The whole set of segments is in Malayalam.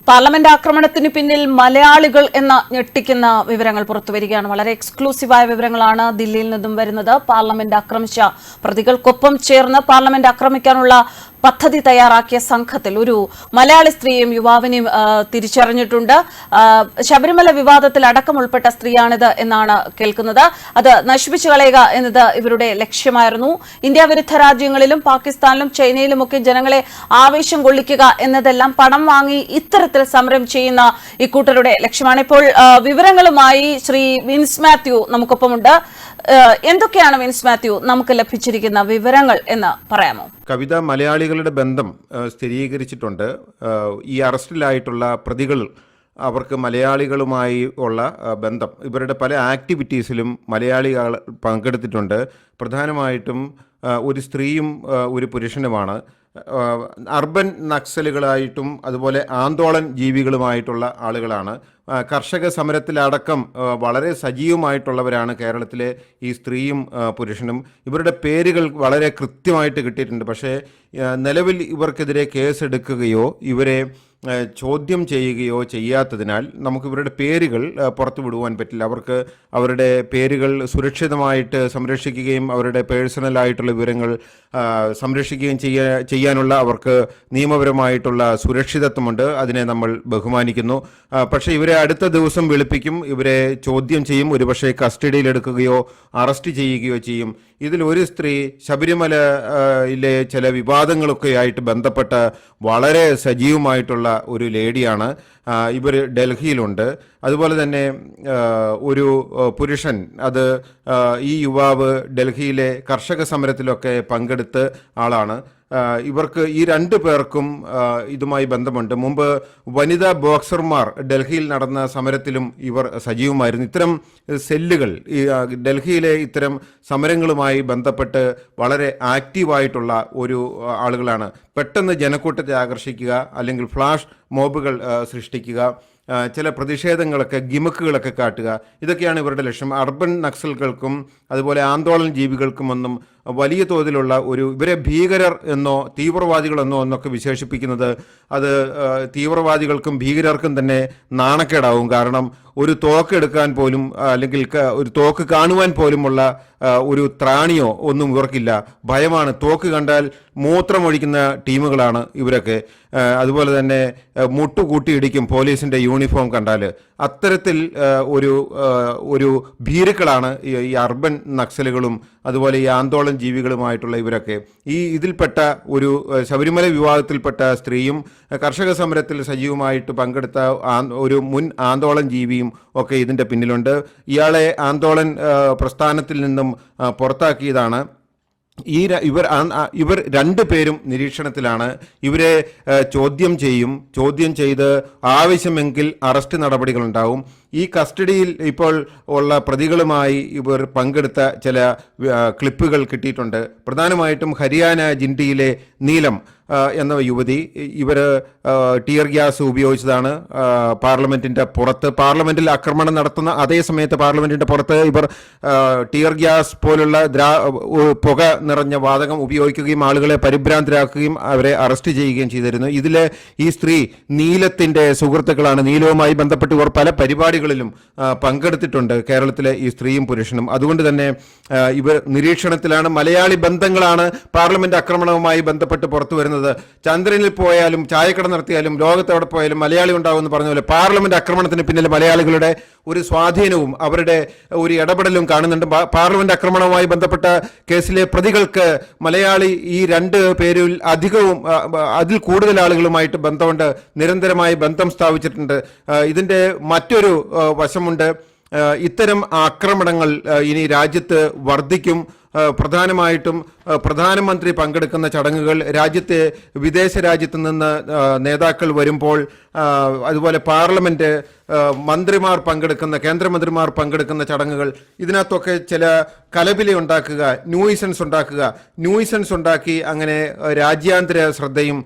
പാർലമെന്റ് ആക്രമണത്തിന് പിന്നിൽ മലയാളികൾ എന്ന ഞെട്ടിക്കുന്ന വിവരങ്ങൾ പുറത്തുവരികയാണ്. വളരെ എക്സ്ക്ലൂസീവായ വിവരങ്ങളാണ് ദില്ലിയിൽ നിന്നും വരുന്നത്. പാർലമെന്റ് ആക്രമിച്ച പ്രതികൾക്കൊപ്പം ചേർന്ന് പാർലമെന്റ് ആക്രമിക്കാനുള്ള പദ്ധതി തയ്യാറാക്കിയ സംഘത്തിൽ ഒരു മലയാളി സ്ത്രീയും യുവാവിനെയും തിരിച്ചറിഞ്ഞിട്ടുണ്ട്. ശബരിമല വിവാദത്തിൽ അടക്കം ഉൾപ്പെട്ട സ്ത്രീയാണിത് എന്നാണ് കേൾക്കുന്നത്. അത് നശിപ്പിച്ചു കളയുക എന്നത് ഇവരുടെ ലക്ഷ്യമായിരുന്നു. ഇന്ത്യ വിരുദ്ധ രാജ്യങ്ങളിലും പാകിസ്ഥാനിലും ചൈനയിലുമൊക്കെ ജനങ്ങളെ ആവേശം കൊള്ളിക്കുക എന്നതെല്ലാം പണം വാങ്ങി ഇത്തരത്തിൽ സമരം ചെയ്യുന്ന ഇക്കൂട്ടരുടെ ലക്ഷ്യമാണ്. ഇപ്പോൾ വിവരങ്ങളുമായി ശ്രീ വിൻസ് മാത്യു നമുക്കൊപ്പമുണ്ട്. എന്തൊക്കെയാണ് വിൻസ് മാത്യു നമുക്ക് ലഭിച്ചിരിക്കുന്ന വിവരങ്ങൾ എന്ന് പറയാമോ? കവിത, മലയാളികളുടെ ബന്ധം സ്ഥിരീകരിച്ചിട്ടുണ്ട്. ഈ അറസ്റ്റിലായിട്ടുള്ള പ്രതികൾ അവർക്ക് മലയാളികളുമായി ഉള്ള ബന്ധം, ഇവരുടെ പല ആക്ടിവിറ്റീസിലും മലയാളികൾ പങ്കെടുത്തിട്ടുണ്ട്. പ്രധാനമായിട്ടും ഒരു സ്ത്രീയും ഒരു പുരുഷനുമാണ്. അർബൻ നക്സലുകളായിട്ടും അതുപോലെ ആന്തോളൻ ജീവികളുമായിട്ടുള്ള ആളുകളാണ്. കർഷക സമരത്തിലടക്കം വളരെ സജീവമായിട്ടുള്ളവരാണ് കേരളത്തിലെ ഈ സ്ത്രീയും പുരുഷനും. ഇവരുടെ പേരുകൾ വളരെ കൃത്യമായിട്ട് കിട്ടിയിട്ടുണ്ട്. പക്ഷേ നിലവിൽ ഇവർക്കെതിരെ കേസെടുക്കുകയോ ഇവരെ ചോദ്യം ചെയ്യുകയോ ചെയ്യാത്തതിനാൽ നമുക്ക് ഇവരുടെ പേരുകൾ പുറത്തുവിടുവാൻ പറ്റില്ല. അവർക്ക് അവരുടെ പേരുകൾ സുരക്ഷിതമായിട്ട് സംരക്ഷിക്കുകയും അവരുടെ പേഴ്സണലായിട്ടുള്ള വിവരങ്ങൾ സംരക്ഷിക്കുകയും ചെയ്യാനുള്ള അവർക്ക് നിയമപരമായിട്ടുള്ള സുരക്ഷിതത്വമുണ്ട്. അതിനെ നമ്മൾ ബഹുമാനിക്കുന്നു. പക്ഷേ ഇവരെ അടുത്ത ദിവസം വിളിപ്പിക്കും, ഇവരെ ചോദ്യം ചെയ്യും, ഒരുപക്ഷെ കസ്റ്റഡിയിലെടുക്കുകയോ അറസ്റ്റ് ചെയ്യുകയോ ചെയ്യും. ഇതിൽ ഒരു സ്ത്രീ ശബരിമലയിലെ ചില വിവാദങ്ങളൊക്കെ ആയിട്ട് ബന്ധപ്പെട്ട വളരെ സജീവമായിട്ടുള്ള ഒരു ലേഡിയാണ്. ഇവർ ഡൽഹിയിലുണ്ട്. അതുപോലെ തന്നെ ഒരു പുരുഷൻ, അത് ഈ യുവാവ് ഡൽഹിയിലെ കർഷക സമരത്തിലൊക്കെ പങ്കെടുത്ത ആളാണ്. ഇവർക്ക് ഈ രണ്ടു പേർക്കും ഇതുമായി ബന്ധമുണ്ട്. മുമ്പ് വനിതാ ബോക്സർമാർ ഡൽഹിയിൽ നടന്ന സമരത്തിലും ഇവർ സജീവമായിരുന്നു. ഇത്തരം സെല്ലുകൾ ഡൽഹിയിലെ ഇത്തരം സമരങ്ങളുമായി ബന്ധപ്പെട്ട് വളരെ ആക്റ്റീവായിട്ടുള്ള ഒരു ആളുകളാണ്. പെട്ടെന്ന് ജനക്കൂട്ടത്തെ ആകർഷിക്കുക, അല്ലെങ്കിൽ ഫ്ലാഷ് മോബുകൾ സൃഷ്ടിക്കുക, ചില പ്രതിഷേധങ്ങളൊക്കെ ഗിമക്കുകളൊക്കെ കാട്ടുക, ഇതൊക്കെയാണ് ഇവരുടെ ലക്ഷ്യം. അർബൻ നക്സലുകൾക്കും അതുപോലെ ആന്തോളൻ ജീവികൾക്കുമൊന്നും വലിയ തോതിലുള്ള ഇവരെ ഭീകരർ എന്നോ തീവ്രവാദികളെന്നോ എന്നൊക്കെ വിശേഷിപ്പിക്കുന്നത് അത് തീവ്രവാദികൾക്കും ഭീകരർക്കും തന്നെ നാണക്കേടാവും. കാരണം ഒരു തോക്ക് എടുക്കാൻ പോലും, അല്ലെങ്കിൽ ഒരു തോക്ക് കാണുവാൻ പോലുമുള്ള ഒരു ത്രാണിയോ ഒന്നും ഇവർക്കില്ല. ഭയമാണ്. തോക്ക് കണ്ടാൽ മൂത്രമൊഴിക്കുന്ന ടീമുകളാണ് ഇവരൊക്കെ. അതുപോലെ തന്നെ മുട്ടുകൂട്ടിയിടിക്കും പോലീസിൻ്റെ യൂണിഫോം കണ്ടാൽ. അത്തരത്തിൽ ഒരു ഭീരുക്കളാണ് ഈ അർബൻ നക്സലുകളും അതുപോലെ ഈ ആന്തോളൻ ജീവികളുമായിട്ടുള്ള ഇവരൊക്കെ. ഇതിൽപ്പെട്ട ഒരു ശബരിമല വിവാദത്തിൽപ്പെട്ട സ്ത്രീയും കർഷക സമരത്തിൽ സജീവമായിട്ട് പങ്കെടുത്ത ഒരു മുൻ ആന്തോളൻ ജീവിയും ഒക്കെ ഇതിൻ്റെ പിന്നിലുണ്ട്. ഇയാളെ ആന്തോളൻ പ്രസ്ഥാനത്തിൽ നിന്നും പുറത്താക്കിയതാണ്. ഇവർ രണ്ടു പേരും നിരീക്ഷണത്തിലാണ്. ഇവരെ ചോദ്യം ചെയ്ത് ആവശ്യമെങ്കിൽ അറസ്റ്റ് നടപടികളുണ്ടാവും. ഈ കസ്റ്റഡിയിൽ ഇപ്പോൾ ഉള്ള പ്രതികളുമായി ഇവർ പങ്കെടുത്ത ചില ക്ലിപ്പുകൾ കിട്ടിയിട്ടുണ്ട്. പ്രധാനമായിട്ടും ഹരിയാന ജിൻഡിയിലെ നീലം എന്ന യുവതി, ഇവർ ടിയർ ഗ്യാസ് ഉപയോഗിച്ചതാണ് പാർലമെൻറ്റിൻ്റെ പുറത്ത്. പാർലമെൻറ്റിൽ ആക്രമണം നടത്തുന്ന അതേ സമയത്ത് പാർലമെൻറ്റിൻ്റെ പുറത്ത് ഇവർ ടിയർ ഗ്യാസ് പോലുള്ള പുക നിറഞ്ഞ വാതകം ഉപയോഗിക്കുകയും ആളുകളെ പരിഭ്രാന്തരാക്കുകയും അവരെ അറസ്റ്റ് ചെയ്യുകയും ചെയ്തിരുന്നു. ഈ സ്ത്രീ നീലത്തിൻ്റെ സുഹൃത്തുക്കളാണ്. നീലവുമായി ബന്ധപ്പെട്ട് ഇവർ പല പരിപാടികളിലും പങ്കെടുത്തിട്ടുണ്ട്, കേരളത്തിലെ ഈ സ്ത്രീയും പുരുഷനും. അതുകൊണ്ട് തന്നെ ഇവർ നിരീക്ഷണത്തിലാണ്. മലയാളി ബന്ധങ്ങളാണ് പാർലമെന്റ് ആക്രമണവുമായി ബന്ധപ്പെട്ട് പുറത്തു വരുന്നത്. ചന്ദ്രനിൽ പോയാലും ചായക്കട നടത്തിയാലും ലോകത്തെവിടെ പോയാലും മലയാളി ഉണ്ടാവുമെന്ന് പറഞ്ഞ പോലെ പാർലമെന്റ് ആക്രമണത്തിന് പിന്നിൽ മലയാളികളുടെ ഒരു സ്വാധീനവും അവരുടെ ഒരു ഇടപെടലും കാണുന്നുണ്ട്. പാർലമെന്റ് ആക്രമണവുമായി ബന്ധപ്പെട്ട കേസിലെ പ്രതികൾക്ക് മലയാളി ഈ രണ്ട് പേരിൽ അധികവും അതിൽ കൂടുതൽ ആളുകളുമായിട്ട് ബന്ധമുണ്ട്, നിരന്തരമായി ബന്ധം സ്ഥാപിച്ചിട്ടുണ്ട്. ഇതിൻ്റെ മറ്റൊരു വശമുണ്ട്. ഇത്തരം ആക്രമണങ്ങൾ ഇനി രാജ്യത്ത് വർദ്ധിക്കും. പ്രധാനമായിട്ടും പ്രധാനമന്ത്രി പങ്കെടുക്കുന്ന ചടങ്ങുകൾ, വിദേശ രാജ്യത്ത് നിന്ന് നേതാക്കൾ വരുമ്പോൾ, അതുപോലെ പാർലമെന്റ് മന്ത്രിമാർ പങ്കെടുക്കുന്ന, കേന്ദ്രമന്ത്രിമാർ പങ്കെടുക്കുന്ന ചടങ്ങുകൾ, ഇതിനകത്തൊക്കെ ചില കലപില ഉണ്ടാക്കുക, ന്യൂയിസൻസ് ഉണ്ടാക്കി അങ്ങനെ രാജ്യാന്തര ശ്രദ്ധയും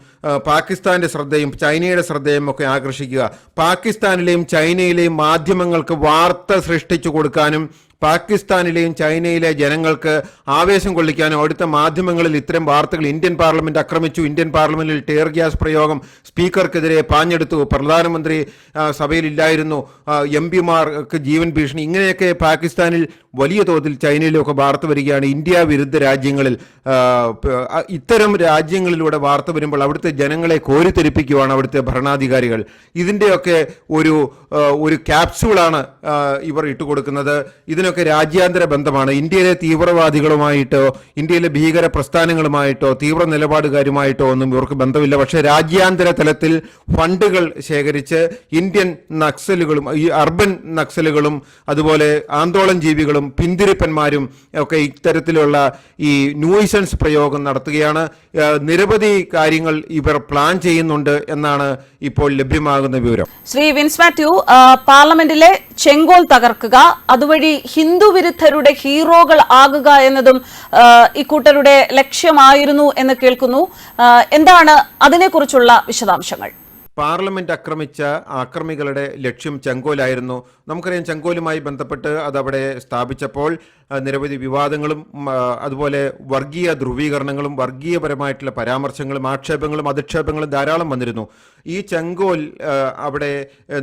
പാകിസ്ഥാന്റെ ശ്രദ്ധയും ചൈനയുടെ ശ്രദ്ധയും ഒക്കെ ആകർഷിക്കുക. പാകിസ്ഥാനിലെയും ചൈനയിലെയും മാധ്യമങ്ങൾക്ക് വാർത്ത സൃഷ്ടിച്ചു കൊടുക്കാനും പാകിസ്ഥാനിലെയും ചൈനയിലെ ജനങ്ങൾക്ക് ആവേശം കൊള്ളിക്കാനും അവിടുത്തെ മാധ്യമങ്ങളിൽ ഇത്തരം വാർത്തകൾ ഇന്ത്യൻ പാർലമെന്റ് ആക്രമിച്ചു, ഇന്ത്യൻ പാർലമെന്റിൽ ടിയർ ഗ്യാസ് പ്രയോഗം, സ്പീക്കർക്കെതിരെ പാഞ്ഞെടുത്തു, പ്രധാനമന്ത്രി സഭയിലില്ലായിരുന്നു, MP-മാർക്ക് ജീവൻ ഭീഷണി, ഇങ്ങനെയൊക്കെ പാകിസ്ഥാനിൽ വലിയ തോതിൽ ചൈനയിലൊക്കെ വാർത്ത വരികയാണ്. ഇന്ത്യ വിരുദ്ധ രാജ്യങ്ങളിൽ ഇത്തരം രാജ്യങ്ങളിലൂടെ വാർത്ത വരുമ്പോൾ അവിടുത്തെ ജനങ്ങളെ കോരിത്തെരിപ്പിക്കുകയാണ് അവിടുത്തെ ഭരണാധികാരികൾ. ഇതിൻ്റെയൊക്കെ ഒരു ക്യാപ്സ്യൂളാണ് ഇവർ ഇട്ടുകൊടുക്കുന്നത്. ഇതിനൊക്കെ രാജ്യാന്തര ബന്ധമാണ്. ഇന്ത്യയിലെ തീവ്രവാദികളുമായിട്ടോ ഇന്ത്യയിലെ ഭീകര പ്രസ്ഥാനങ്ങളുമായിട്ടോ തീവ്ര നിലപാടുകാരുമായിട്ടോ ഒന്നും ഇവർക്ക് ബന്ധമില്ല. പക്ഷേ രാജ്യാന്തര തലത്തിൽ ഫണ്ടുകൾ ശേഖരിച്ച് ഇന്ത്യൻ നക്സലുകളും ഈ അർബൻ നക്സലുകളും അതുപോലെ ആന്തോളൻ ജീവികളും പിന്തിരിപ്പന്മാരും ഒക്കെ ഇത്തരത്തിലുള്ള ഈ ന്യൂയിസൻസ് പ്രയോഗം നടത്തുകയാണ്. നിരവധി കാര്യങ്ങൾ ഇവർ പ്ലാൻ ചെയ്യുന്നുണ്ട് എന്നാണ് ഇപ്പോൾ ലഭ്യമാകുന്ന വിവരം. ശ്രീ വിൻസ് മാത്യു, പാർലമെന്റിലെ ചെങ്കോൽ തകർക്കുക, അതുവഴി ഹിന്ദു വിരുദ്ധരുടെ ഹീറോകൾ ആകുക എന്നതും ഇക്കൂട്ടരുടെ ലക്ഷ്യമായിരുന്നു എന്ന് കേൾക്കുന്നു. എന്താണ് അതിനെക്കുറിച്ചുള്ള വിശദാംശങ്ങൾ? പാർലമെന്റ് ആക്രമിച്ച ആക്രമികളുടെ ലക്ഷ്യം ചെങ്കോലായിരുന്നു. നമുക്കറിയാം, ചെങ്കോലുമായി ബന്ധപ്പെട്ട് അതവിടെ സ്ഥാപിച്ചപ്പോൾ നിരവധി വിവാദങ്ങളും അതുപോലെ വർഗീയ ധ്രുവീകരണങ്ങളും വർഗീയപരമായിട്ടുള്ള പരാമർശങ്ങളും ആക്ഷേപങ്ങളും അധിക്ഷേപങ്ങളും ധാരാളം വന്നിരുന്നു. ഈ ചെങ്കോൽ അവിടെ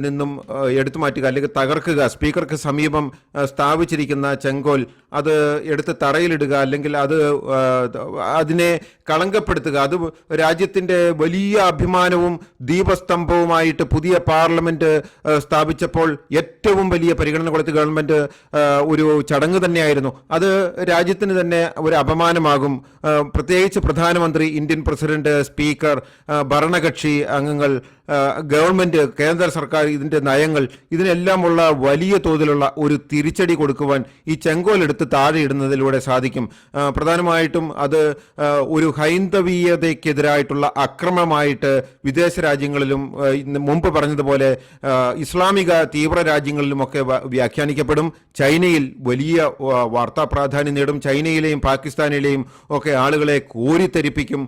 നിന്നും എടുത്തു മാറ്റുക അല്ലെങ്കിൽ തകർക്കുക, സ്പീക്കർക്ക് സമീപം സ്ഥാപിച്ചിരിക്കുന്ന ചെങ്കോൽ അത് എടുത്ത് തറയിലിടുക അല്ലെങ്കിൽ അതിനെ കളങ്കപ്പെടുത്തുക, അത് രാജ്യത്തിൻ്റെ വലിയ അഭിമാനവും ദീപസ്തംഭവുമായിട്ട് പുതിയ പാർലമെന്റ് സ്ഥാപിച്ചപ്പോൾ ഏറ്റവും വലിയ പരിഗണന കൊടുത്ത ഗവൺമെന്റ് ഒരു ചടങ്ങ് തന്നെയായിരുന്നു. അത് രാജ്യത്തിന് തന്നെ ഒരു അപമാനമാകും. പ്രത്യേകിച്ച് പ്രധാനമന്ത്രി, ഇന്ത്യൻ പ്രസിഡന്റ്, സ്പീക്കർ, ഭരണകക്ഷി അംഗങ്ങൾ, ഗവൺമെന്റ്, കേന്ദ്ര സർക്കാർ, ഇതിൻ്റെ നയങ്ങൾ, ഇതിനെല്ലാമുള്ള വലിയ തോതിലുള്ള ഒരു തിരിച്ചടി കൊടുക്കുവാൻ ഈ ചെങ്കോലെടുത്ത് താഴെയിടുന്നതിലൂടെ സാധിക്കും. പ്രധാനമായിട്ടും അത് ഒരു ഹൈന്ദവീയതയ്ക്കെതിരായിട്ടുള്ള അക്രമമായിട്ട് വിദേശ രാജ്യങ്ങളിലും മുമ്പ് പറഞ്ഞതുപോലെ ഇസ്ലാമിക തീവ്ര രാജ്യങ്ങളിലുമൊക്കെ വ്യാഖ്യാനിക്കപ്പെടും. ചൈനയിൽ വലിയ വാർത്താ പ്രാധാന്യം നേടും. ചൈനയിലെയും പാകിസ്ഥാനിലെയും ഒക്കെ ആളുകളെ കോരിത്തെരിപ്പിക്കും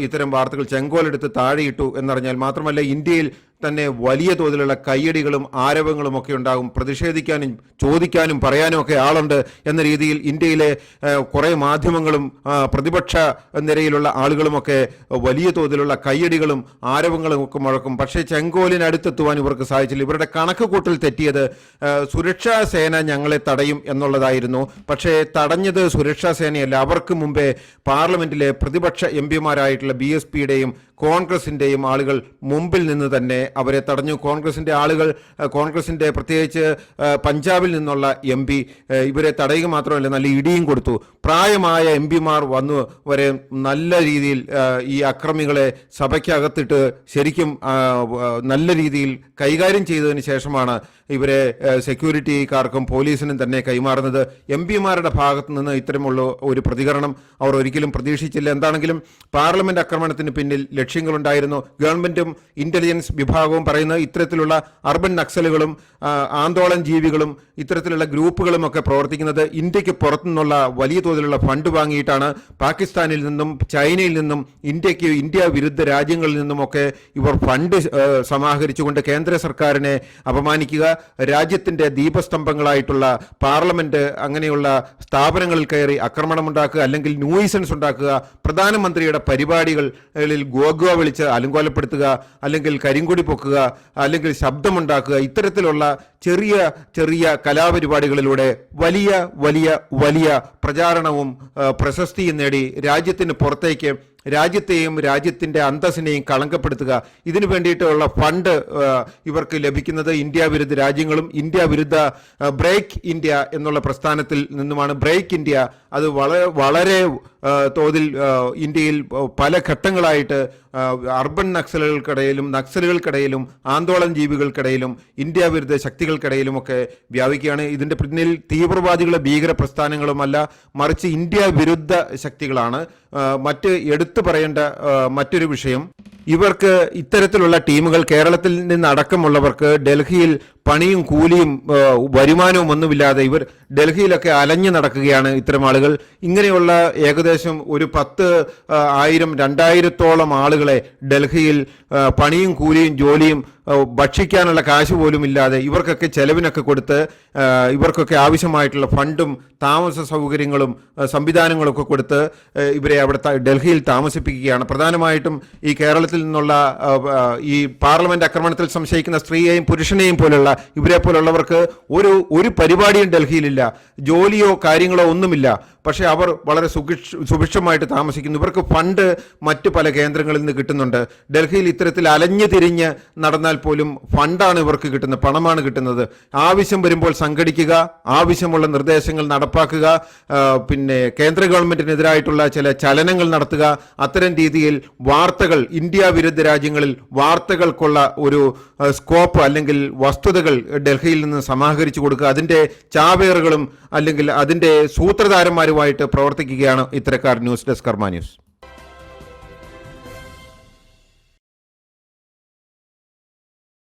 ഇത്തരം വാർത്തകൾ. ചെങ്കോലെടുത്ത് താഴെയിട്ടു എന്നറിഞ്ഞാൽ മാത്രമല്ല, ഇന്ത്യയിൽ തന്നെ വലിയ തോതിലുള്ള കയ്യടികളും ആരവങ്ങളും ഒക്കെ ഉണ്ടാകും. പ്രതിഷേധിക്കാനും ചോദിക്കാനും പറയാനും ഒക്കെ ആളുണ്ട് എന്ന രീതിയിൽ ഇന്ത്യയിലെ കുറേ മാധ്യമങ്ങളും പ്രതിപക്ഷ നിരയിലുള്ള ആളുകളുമൊക്കെ വലിയ തോതിലുള്ള കയ്യടികളും ആരവങ്ങളും ഒക്കെ മുഴക്കും. പക്ഷേ ചെങ്കോലിനടുത്തെത്തുവാൻ ഇവർക്ക് സാധിച്ചില്ല. ഇവരുടെ കണക്ക് കൂട്ടൽ തെറ്റിയത് സുരക്ഷാ സേന ഞങ്ങളെ തടയും എന്നുള്ളതായിരുന്നു. പക്ഷേ തടഞ്ഞത് സുരക്ഷാ സേനയല്ല. അവർക്ക് മുമ്പേ പാർലമെന്റിലെ പ്രതിപക്ഷ MP-മാരായിട്ടുള്ള BSPയുടെയും കോൺഗ്രസിൻ്റെയും ആളുകൾ മുമ്പിൽ നിന്ന് തന്നെ അവരെ തടഞ്ഞു. കോൺഗ്രസിൻ്റെ പ്രത്യേകിച്ച് പഞ്ചാബിൽ നിന്നുള്ള MP ഇവരെ തടയുക മാത്രമല്ല, നല്ല ഇടിയും കൊടുത്തു. പ്രായമായ MP-മാർ വന്നു വരെ നല്ല രീതിയിൽ ഈ അക്രമികളെ സഭയ്ക്കകത്തിട്ട് ശരിക്കും നല്ല രീതിയിൽ കൈകാര്യം ചെയ്തതിന് ശേഷമാണ് ഇവരെ സെക്യൂരിറ്റിക്കാർക്കും പോലീസിനും തന്നെ കൈമാറുന്നത്. MP-മാരുടെ ഭാഗത്ത് നിന്ന് ഇത്തരമുള്ള ഒരു പ്രതികരണം അവർ ഒരിക്കലും പ്രതീക്ഷിച്ചില്ല. എന്താണെങ്കിലും പാർലമെന്റ് ആക്രമണത്തിന് പിന്നിൽ ലക്ഷ്യങ്ങളുണ്ടായിരുന്നു. ഗവൺമെന്റും ഇന്റലിജൻസ് വിഭാഗവും പറയുന്നത് ഇത്തരത്തിലുള്ള അർബൻ നക്സലുകളും ആന്തോളൻ ജീവികളും ഇത്തരത്തിലുള്ള ഗ്രൂപ്പുകളും ഒക്കെ പ്രവർത്തിക്കുന്നത് ഇന്ത്യക്ക് പുറത്തുനിന്നുള്ള വലിയ തോതിലുള്ള ഫണ്ട് വാങ്ങിയിട്ടാണ്. പാകിസ്ഥാനിൽ നിന്നും ചൈനയിൽ നിന്നും ഇന്ത്യ വിരുദ്ധ രാജ്യങ്ങളിൽ നിന്നുമൊക്കെ ഇവർ ഫണ്ട് സമാഹരിച്ചുകൊണ്ട് കേന്ദ്ര സർക്കാരിനെ അപമാനിക്കുക, രാജ്യത്തിൻ്റെ ദീപസ്തംഭങ്ങളായിട്ടുള്ള പാർലമെന്റ് അങ്ങനെയുള്ള സ്ഥാപനങ്ങളിൽ കയറി ആക്രമണമുണ്ടാക്കുക അല്ലെങ്കിൽ ന്യൂയിസൻസ് ഉണ്ടാക്കുക, പ്രധാനമന്ത്രിയുടെ പരിപാടികളിൽ ഗോഗോ വിളിച്ച് അലങ്കോലപ്പെടുത്തുക അല്ലെങ്കിൽ കരിങ്കൊടി പൊക്കുക അല്ലെങ്കിൽ ശബ്ദമുണ്ടാക്കുക, ഇത്തരത്തിലുള്ള ചെറിയ ചെറിയ കലാപരിപാടികളിലൂടെ വലിയ വലിയ വലിയ പ്രചാരണവും പ്രശസ്തിയും നേടി രാജ്യത്തിന് പുറത്തേക്ക് രാജ്യത്തെയും രാജ്യത്തിൻ്റെ അന്തസ്സിനെയും കളങ്കപ്പെടുത്തുക. ഇതിനു വേണ്ടിയിട്ടുള്ള ഫണ്ട് ഇവർക്ക് ലഭിക്കുന്നത് ഇന്ത്യ വിരുദ്ധ രാജ്യങ്ങളും ഇന്ത്യ വിരുദ്ധ ബ്രേക്ക് ഇന്ത്യ എന്നുള്ള പ്രസ്ഥാനത്തിൽ നിന്നുമാണ്. ബ്രേക്ക് ഇന്ത്യ അത് വളരെ തോതിൽ ഇന്ത്യയിൽ പല ഘട്ടങ്ങളായിട്ട് അർബൻ നക്സലുകൾക്കിടയിലും ആന്തോളൻ ജീവികൾക്കിടയിലും ഇന്ത്യ വിരുദ്ധ ശക്തികൾക്കിടയിലുമൊക്കെ വ്യാപിക്കുകയാണ്. ഇതിൻ്റെ പിന്നിൽ തീവ്രവാദികളെ ഭീകര പ്രസ്ഥാനങ്ങളുമല്ല, മറിച്ച് ഇന്ത്യ വിരുദ്ധ ശക്തികളാണ്. എടുത്തു പറയേണ്ട മറ്റൊരു വിഷയം, ഇവർക്ക് ഇത്തരത്തിലുള്ള ടീമുകൾ കേരളത്തിൽ നിന്നടക്കമുള്ളവർക്ക് ഡൽഹിയിൽ പണിയും കൂലിയും വരുമാനവും ഒന്നുമില്ലാതെ ഇവർ ഡൽഹിയിലൊക്കെ അലഞ്ഞു നടക്കുകയാണ്. ഇത്തരം ആളുകൾ ഇങ്ങനെയുള്ള ഏകദേശം ഒരു 10,000-2,000-ഓളം ആളുകളെ ഡൽഹിയിൽ പണിയും കൂലിയും ജോലിയും ഭക്ഷിക്കാനുള്ള കാശ് പോലും ഇല്ലാതെ ഇവർക്കൊക്കെ ചെലവിനൊക്കെ കൊടുത്ത് ഇവർക്കൊക്കെ ആവശ്യമായിട്ടുള്ള ഫണ്ടും താമസ സൗകര്യങ്ങളും സംവിധാനങ്ങളൊക്കെ കൊടുത്ത് ഇവരെ അവിടെ ഡൽഹിയിൽ താമസിപ്പിക്കുകയാണ്. പ്രധാനമായിട്ടും ഈ കേരളത്തിൽ നിന്നുള്ള ഈ പാർലമെന്റ് ആക്രമണത്തിൽ സംശയിക്കുന്ന സ്ത്രീയെയും പുരുഷനെയും പോലുള്ള ഇവരെ പോലുള്ളവർക്ക് ഒരു പരിപാടിയും ഡൽഹിയിലില്ല, ജോലിയോ കാര്യങ്ങളോ ഒന്നുമില്ല. പക്ഷേ അവർ വളരെ സുഭിക്ഷമായിട്ട് താമസിക്കുന്നു. ഇവർക്ക് ഫണ്ട് മറ്റ് പല കേന്ദ്രങ്ങളിൽ നിന്ന് കിട്ടുന്നുണ്ട്. ഡൽഹിയിൽ ഇത്തരത്തിൽ അലഞ്ഞു തിരിഞ്ഞ് നടന്നാൽ പോലും ഫണ്ടാണ് ഇവർക്ക് കിട്ടുന്നത്, പണമാണ് കിട്ടുന്നത്. ആവശ്യം വരുമ്പോൾ സംഘടിക്കുക, ആവശ്യമുള്ള നിർദ്ദേശങ്ങൾ നടപ്പാക്കുക, പിന്നെ കേന്ദ്ര ഗവൺമെന്റിനെതിരായിട്ടുള്ള ചില ചലനങ്ങൾ നടത്തുക. അത്തരം രീതിയിൽ വാർത്തകൾ, ഇന്ത്യ വിരുദ്ധ രാജ്യങ്ങളിൽ വാർത്തകൾക്കുള്ള ഒരു സ്കോപ്പ് അല്ലെങ്കിൽ വസ്തുതകൾ ഡൽഹിയിൽ നിന്ന് സമാഹരിച്ചു കൊടുക്കുക. അതിൻ്റെ ചാവേറുകളും അല്ലെങ്കിൽ അതിൻ്റെ സൂത്രധാരന്മാരുമായിട്ട് പ്രവർത്തിക്കുകയാണ് ഇത്തരക്കാർ. ന്യൂസ് ഡെസ്ക് കർമ്മ ന്യൂസ്.